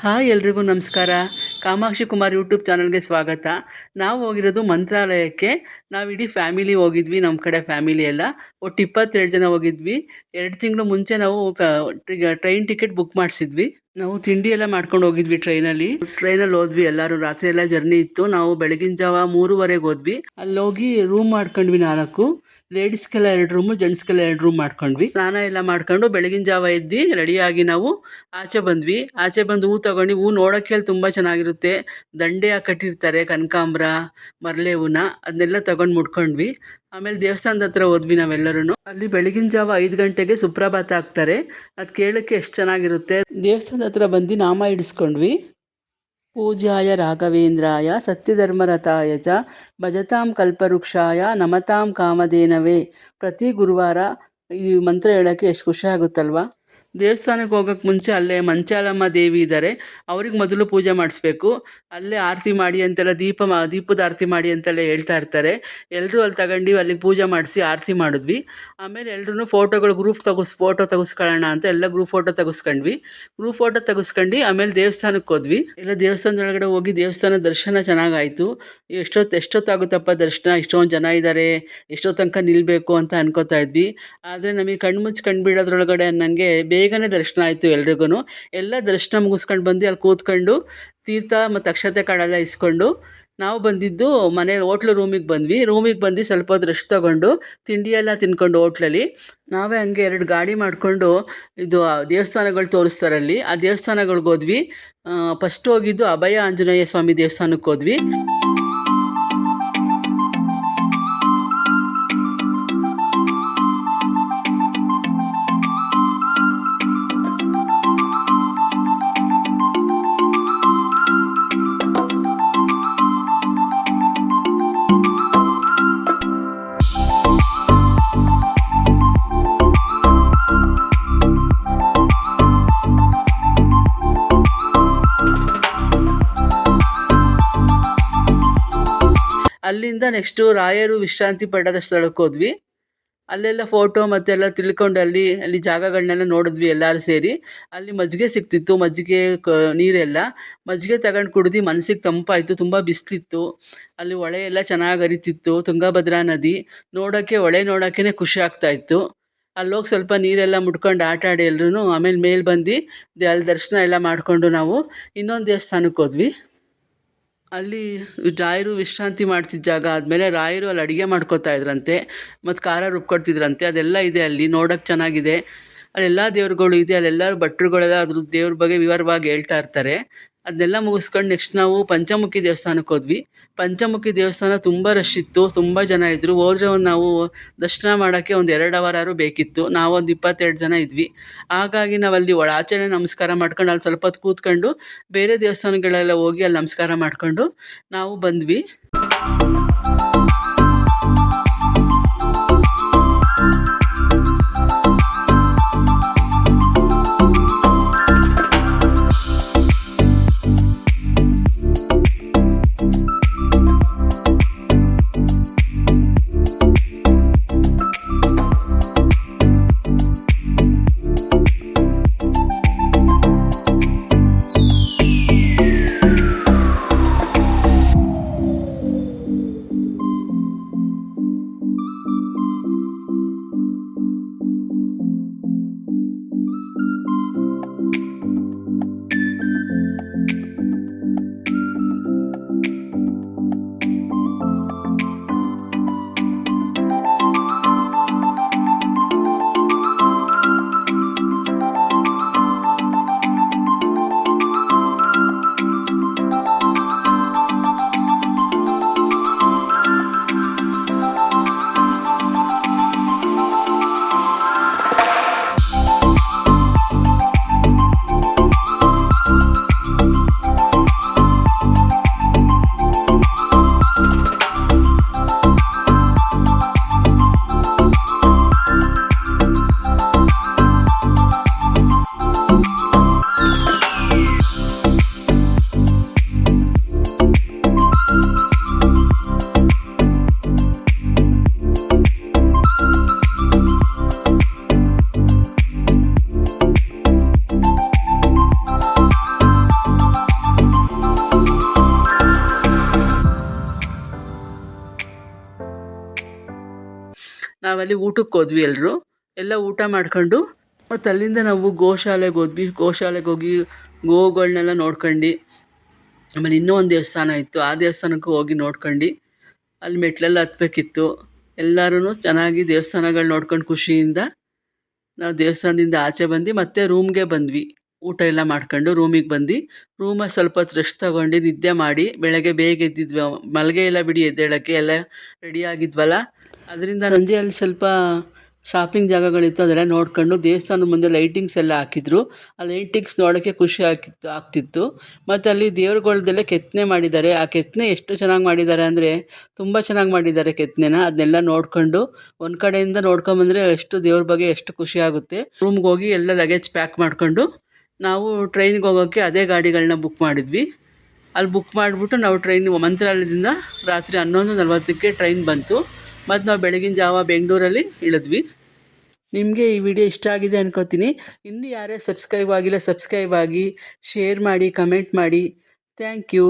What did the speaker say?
Hi ಎಲ್ರಿಗೂ ನಮಸ್ಕಾರ. Kamakshi Kumar YouTube ಚಾನಲ್ಗೆ ಸ್ವಾಗತ. ನಾವು ಹೋಗಿರೋದು ಮಂತ್ರಾಲಯಕ್ಕೆ. ನಾವು ಇಡೀ ಫ್ಯಾಮಿಲಿ ಹೋಗಿದ್ವಿ. ನಮ್ಮ ಕಡೆ ಫ್ಯಾಮಿಲಿ ಎಲ್ಲ ಒಟ್ಟು 22 ಜನ ಹೋಗಿದ್ವಿ. 2 ತಿಂಗಳು ಮುಂಚೆ ನಾವು ಟ್ರೈನ್ ಟಿಕೆಟ್ ಬುಕ್ ಮಾಡಿಸಿದ್ವಿ. ನಾವು ತಿಂಡಿ ಎಲ್ಲ ಮಾಡ್ಕೊಂಡು ಹೋಗಿದ್ವಿ. ಟ್ರೈನಲ್ಲಿ ಹೋದ್ವಿ. ಎಲ್ಲರೂ ರಾತ್ರಿ ಎಲ್ಲ ಜರ್ನಿ ಇತ್ತು. ನಾವು ಬೆಳಗಿನ ಜಾವ 3:30ಗೆ ಹೋದ್ವಿ. ಅಲ್ಲಿ ಹೋಗಿ ರೂಮ್ ಮಾಡ್ಕೊಂಡ್ವಿ 4. ಲೇಡೀಸ್ಗೆಲ್ಲ 2 ರೂಮು, ಜೆಂಟ್ಸ್ಗೆಲ್ಲ 2 ರೂಮ್ ಮಾಡ್ಕೊಂಡ್ವಿ. ಸ್ನಾನ ಎಲ್ಲ ಮಾಡ್ಕೊಂಡು ಬೆಳಗಿನ ಜಾವ ಎದ್ದು ರೆಡಿಯಾಗಿ ನಾವು ಆಚೆ ಬಂದ್ವಿ. ಆಚೆ ಬಂದು ಹೂ ತಗೊಂಡು, ಹೂ ನೋಡೋಕ್ಕೆ ಅಲ್ಲಿ ತುಂಬ ಚೆನ್ನಾಗಿರುತ್ತೆ. ದಂಡೆ ಕಟ್ಟಿರ್ತಾರೆ, ಕನಕಾಂಬ್ರ, ಮರಳೆ ಹೂನ, ಅದನ್ನೆಲ್ಲ ತಗೊಂಡು ಮುಡ್ಕೊಂಡ್ವಿ. ಆಮೇಲೆ ದೇವಸ್ಥಾನದ ಹತ್ರ ಹೋದ್ವಿ ನಾವೆಲ್ಲರೂ. ಅಲ್ಲಿ ಬೆಳಗಿನ ಜಾವ 5 ಗಂಟೆಗೆ ಸುಪ್ರಭಾತ ಹಾಕ್ತಾರೆ. ಅದು ಕೇಳೋಕ್ಕೆ ಎಷ್ಟು ಚೆನ್ನಾಗಿರುತ್ತೆ. ದೇವಸ್ಥಾನದ ಹತ್ರ ಬಂದು ನಾಮ ಇಡಿಸ್ಕೊಂಡ್ವಿ. ಪೂಜ್ಯಾಯ ರಾಘವೇಂದ್ರಾಯ ಸತ್ಯಧರ್ಮರಥಾಯ ಚ ಭಜತಾಂ ಕಲ್ಪವೃಕ್ಷಾಯ ನಮತಾಂ ಕಾಮಧೇನವೇ. ಪ್ರತಿ ಗುರುವಾರ ಈ ಮಂತ್ರ ಹೇಳೋಕ್ಕೆ ಎಷ್ಟು ಖುಷಿ ಆಗುತ್ತಲ್ವ. ದೇವಸ್ಥಾನಕ್ಕೆ ಹೋಗೋಕ್ಕೆ ಮುಂಚೆ ಅಲ್ಲೇ ಮಂಚಾಲಮ್ಮ ದೇವಿ ಇದ್ದಾರೆ, ಅವ್ರಿಗೆ ಮೊದಲು ಪೂಜೆ ಮಾಡಿಸ್ಬೇಕು. ಅಲ್ಲೇ ಆರತಿ ಮಾಡಿ ಅಂತೆಲ್ಲ ದೀಪದ ಆರತಿ ಮಾಡಿ ಅಂತೆಲ್ಲ ಹೇಳ್ತಾ ಇರ್ತಾರೆ. ಎಲ್ಲರೂ ಅಲ್ಲಿ ತಗೊಂಡು ಅಲ್ಲಿಗೆ ಪೂಜೆ ಮಾಡಿಸಿ ಆರತಿ ಮಾಡಿದ್ವಿ. ಆಮೇಲೆ ಎಲ್ಲರೂ ಗ್ರೂಪ್ ಫೋಟೋ ತೆಗೆಸ್ಕೊಳ್ಳೋಣ ಅಂತ ಎಲ್ಲ ಗ್ರೂಪ್ ಫೋಟೋ ತೆಗೆಸ್ಕೊಂಡ್ವಿ. ಗ್ರೂಪ್ ಫೋಟೋ ತೆಗೆಸ್ಕೊಂಡು ಆಮೇಲೆ ದೇವಸ್ಥಾನಕ್ಕೆ ಹೋದ್ವಿ. ಎಲ್ಲ ದೇವಸ್ಥಾನದೊಳಗಡೆ ಹೋಗಿ ದೇವಸ್ಥಾನ ದರ್ಶನ ಚೆನ್ನಾಗಾಯಿತು. ಎಷ್ಟೊತ್ತಾಗುತ್ತಪ್ಪ ದರ್ಶನ, ಇಷ್ಟೊಂದು ಜನ ಇದ್ದಾರೆ, ಎಷ್ಟೊತ್ತು ತನಕ ನಿಲ್ಲಬೇಕು ಅಂತ ಅನ್ಕೋತಾ ಇದ್ವಿ. ಆದರೆ ನಮಗೆ ಕಣ್ಮುಚ್ಚಿ ಕಂಡುಬಿಡೋದ್ರೊಳಗಡೆ ನನಗೆ ಬೇಗನೆ ದರ್ಶನ ಆಯಿತು. ಎಲ್ರಿಗೂ ಎಲ್ಲ ದರ್ಶನ ಮುಗಿಸ್ಕೊಂಡು ಬಂದು ಅಲ್ಲಿ ಕೂತ್ಕೊಂಡು ತೀರ್ಥ ಮತ್ತು ಅಕ್ಷತೆ ಕಾಳೆಲ್ಲ ಇಸ್ಕೊಂಡು ನಾವು ಬಂದಿದ್ದು ಹೋಟ್ಲು ರೂಮಿಗೆ ಬಂದ್ವಿ. ರೂಮಿಗೆ ಬಂದು ಸ್ವಲ್ಪ ಹೊತ್ತು ರೆಸ್ಟ್ ತೊಗೊಂಡು ತಿಂಡಿ ಎಲ್ಲ ತಿನ್ಕೊಂಡು ಹೋಟ್ಲಲ್ಲಿ ನಾವೇ ಹಂಗೆ 2 ಗಾಡಿ ಮಾಡಿಕೊಂಡು ಇದು ದೇವಸ್ಥಾನಗಳು ತೋರಿಸ್ತಾರಲ್ಲಿ ಆ ದೇವಸ್ಥಾನಗಳ್ಗೆ ಹೋದ್ವಿ. ಫಸ್ಟ್ ಹೋಗಿದ್ದು ಅಭಯ ಆಂಜನೇಯ ಸ್ವಾಮಿ ದೇವಸ್ಥಾನಕ್ಕೆ ಹೋದ್ವಿ. ಅಲ್ಲಿಂದ ನೆಕ್ಸ್ಟು ರಾಯರು ವಿಶ್ರಾಂತಿ ಪಡೆದ ಸ್ಥಳಕ್ಕೆ ಹೋದ್ವಿ. ಅಲ್ಲೆಲ್ಲ ಫೋಟೋ ಮತ್ತೆಲ್ಲ ತಿಳ್ಕೊಂಡು ಅಲ್ಲಿ ಜಾಗಗಳನ್ನೆಲ್ಲ ನೋಡಿದ್ವಿ ಎಲ್ಲರೂ ಸೇರಿ. ಅಲ್ಲಿ ಮಜ್ಜಿಗೆ ಸಿಕ್ತಿತ್ತು, ಮಜ್ಜಿಗೆ ನೀರೆಲ್ಲ ಮಜ್ಜಿಗೆ ತಗೊಂಡು ಕುಡಿದು ಮನಸ್ಸಿಗೆ ತಂಪಾಯಿತು. ತುಂಬ ಬಿಸಿಲಿತ್ತು. ಅಲ್ಲಿ ಹೊಳೆ ಎಲ್ಲ ಚೆನ್ನಾಗಿ ಹರಿತಿತ್ತು, ತುಂಗಭದ್ರಾ ನದಿ. ಹೊಳೆ ನೋಡೋಕ್ಕೇ ಖುಷಿ ಆಗ್ತಾಯಿತ್ತು. ಅಲ್ಲೋಗಿ ಸ್ವಲ್ಪ ನೀರೆಲ್ಲ ಮುಡ್ಕೊಂಡು ಆಟ ಆಡಿ ಎಲ್ಲರೂ ಆಮೇಲೆ ಮೇಲೆ ಬಂದು ಅಲ್ಲಿ ದರ್ಶನ ಎಲ್ಲ ಮಾಡಿಕೊಂಡು ನಾವು ಇನ್ನೊಂದು ದೇವಸ್ಥಾನಕ್ಕೆ ಹೋದ್ವಿ. ಅಲ್ಲಿ ರಾಯರು ವಿಶ್ರಾಂತಿ ಮಾಡ್ತಿದ್ದ ಜಾಗ ಆದಮೇಲೆ ರಾಯರು ಅಲ್ಲಿ ಅಡುಗೆ ಮಾಡ್ಕೋತಾ ಇದ್ರಂತೆ ಮತ್ತು ಖಾರ ರುಬ್ಕೊಡ್ತಿದ್ರಂತೆ. ಅದೆಲ್ಲ ಇದೆ ಅಲ್ಲಿ, ನೋಡೋಕ್ಕೆ ಚೆನ್ನಾಗಿದೆ. ಅಲ್ಲೆಲ್ಲ ದೇವ್ರುಗಳು ಇದೆ. ಅಲ್ಲೆಲ್ಲರೂ ಭಟ್ರುಗಳೆಲ್ಲ ಅದ್ರ ದೇವ್ರ ಬಗ್ಗೆ ವಿವರವಾಗಿ ಹೇಳ್ತಾ ಇರ್ತಾರೆ. ಅದನ್ನೆಲ್ಲ ಮುಗಿಸ್ಕೊಂಡು ನೆಕ್ಸ್ಟ್ ನಾವು ಪಂಚಮುಖಿ ದೇವಸ್ಥಾನಕ್ಕೆ ಹೋದ್ವಿ. ಪಂಚಮುಖಿ ದೇವಸ್ಥಾನ ತುಂಬ ರಶ್ ಇತ್ತು, ತುಂಬ ಜನ ಇದ್ದರು. ಹೋದರೆ ನಾವು ದರ್ಶನ ಮಾಡೋಕ್ಕೆ ಒಂದು 2 ಅವರಾರು ಬೇಕಿತ್ತು. ನಾವೊಂದು 22 ಜನ ಇದ್ವಿ. ಹಾಗಾಗಿ ನಾವಲ್ಲಿ ಆಚೆನೇ ನಮಸ್ಕಾರ ಮಾಡ್ಕೊಂಡು ಅಲ್ಲಿ ಸ್ವಲ್ಪ ಹೊತ್ತು ಕೂತ್ಕೊಂಡು ಬೇರೆ ದೇವಸ್ಥಾನಗಳೆಲ್ಲ ಹೋಗಿ ಅಲ್ಲಿ ನಮಸ್ಕಾರ ಮಾಡಿಕೊಂಡು ನಾವು ಬಂದ್ವಿ. ನಾವಲ್ಲಿ ಊಟಕ್ಕೆ ಹೋದ್ವಿ ಎಲ್ಲರೂ. ಎಲ್ಲ ಊಟ ಮಾಡ್ಕೊಂಡು ಮತ್ತು ಅಲ್ಲಿಂದ ನಾವು ಗೋಶಾಲೆಗೆ ಹೋದ್ವಿ. ಗೋಶಾಲೆಗೆ ಹೋಗಿ ಗೋವುಗಳ್ನೆಲ್ಲ ನೋಡ್ಕೊಂಡು, ಆಮೇಲೆ ಇನ್ನೂ ಒಂದು ದೇವಸ್ಥಾನ ಇತ್ತು, ಆ ದೇವಸ್ಥಾನಕ್ಕೂ ಹೋಗಿ ನೋಡ್ಕೊಂಡು ಅಲ್ಲಿ ಮೆಟ್ಲೆಲ್ಲ ಹತ್ಬೇಕಿತ್ತು. ಎಲ್ಲರೂ ಚೆನ್ನಾಗಿ ದೇವಸ್ಥಾನಗಳು ನೋಡ್ಕೊಂಡು ಖುಷಿಯಿಂದ ನಾವು ದೇವಸ್ಥಾನದಿಂದ ಆಚೆ ಬಂದು ಮತ್ತೆ ರೂಮ್ಗೆ ಬಂದ್ವಿ. ಊಟ ಎಲ್ಲ ಮಾಡ್ಕೊಂಡು ರೂಮಿಗೆ ಬಂದು ರೂಮಲ್ಲಿ ಸ್ವಲ್ಪ ಹೊತ್ತು ರೆಸ್ಟ್ ತೊಗೊಂಡು ನಿದ್ದೆ ಮಾಡಿ ಬೆಳಗ್ಗೆ ಬೇಗ ಎದ್ದಿದ್ವಿ. ಮಲಗೇ ಇಲ್ಲ ಬಿಡಿ, ಎದ್ದೇಳೋಕ್ಕೆ ಎಲ್ಲ ರೆಡಿ ಆಗಿದ್ವಲ್ಲ. ಅದರಿಂದ ಸಂಜೆ ಅಲ್ಲಿ ಸ್ವಲ್ಪ ಶಾಪಿಂಗ್ ಜಾಗಗಳಿತ್ತು, ಅದೆಲ್ಲ ನೋಡ್ಕೊಂಡು ದೇವಸ್ಥಾನದ ಮುಂದೆ ಲೈಟಿಂಗ್ಸ್ ಎಲ್ಲ ಹಾಕಿದ್ರು. ಆ ಲೈಟಿಂಗ್ಸ್ ನೋಡೋಕ್ಕೆ ಖುಷಿ ಆಗ್ತಿತ್ತು. ಮತ್ತು ಅಲ್ಲಿ ದೇವ್ರುಗಳ್ದೆಲ್ಲ ಕೆತ್ತನೆ ಮಾಡಿದ್ದಾರೆ. ಆ ಕೆತ್ತನೆ ಎಷ್ಟು ಚೆನ್ನಾಗಿ ಮಾಡಿದ್ದಾರೆ ಅಂದರೆ ತುಂಬ ಚೆನ್ನಾಗಿ ಮಾಡಿದ್ದಾರೆ ಕೆತ್ತನೆನ. ಅದನ್ನೆಲ್ಲ ನೋಡ್ಕೊಂಡು ಒಂದು ಕಡೆಯಿಂದ ನೋಡ್ಕೊಂಬಂದರೆ ಎಷ್ಟು ದೇವ್ರ ಬಗ್ಗೆ ಎಷ್ಟು ಖುಷಿ ಆಗುತ್ತೆ. ರೂಮ್ಗೆ ಹೋಗಿ ಎಲ್ಲ ಲಗೇಜ್ ಪ್ಯಾಕ್ ಮಾಡ್ಕೊಂಡು ನಾವು ಟ್ರೈನ್ಗೆ ಹೋಗೋಕ್ಕೆ ಅದೇ ಗಾಡಿಗಳನ್ನ ಬುಕ್ ಮಾಡಿದ್ವಿ. ಅಲ್ಲಿ ಬುಕ್ ಮಾಡಿಬಿಟ್ಟು ನಾವು ಮಂತ್ರಾಲಯದಿಂದ ರಾತ್ರಿ 11:40ಕ್ಕೆ ಟ್ರೈನ್ ಬಂತು. ಮತ್ತು ನಾವು ಬೆಳಗಿನ ಜಾವ ಬೆಂಗಳೂರಲ್ಲಿ ಇಳಿದ್ವಿ. ನಿಮಗೆ ಈ ವಿಡಿಯೋ ಇಷ್ಟ ಆಗಿದೆ ಅನ್ಕೋತೀನಿ. ಇನ್ನೂ ಯಾರೇ ಸಬ್ಸ್ಕ್ರೈಬ್ ಆಗಿಲ್ಲ, ಸಬ್ಸ್ಕ್ರೈಬ್ ಆಗಿ, ಶೇರ್ ಮಾಡಿ, ಕಮೆಂಟ್ ಮಾಡಿ. Thank you.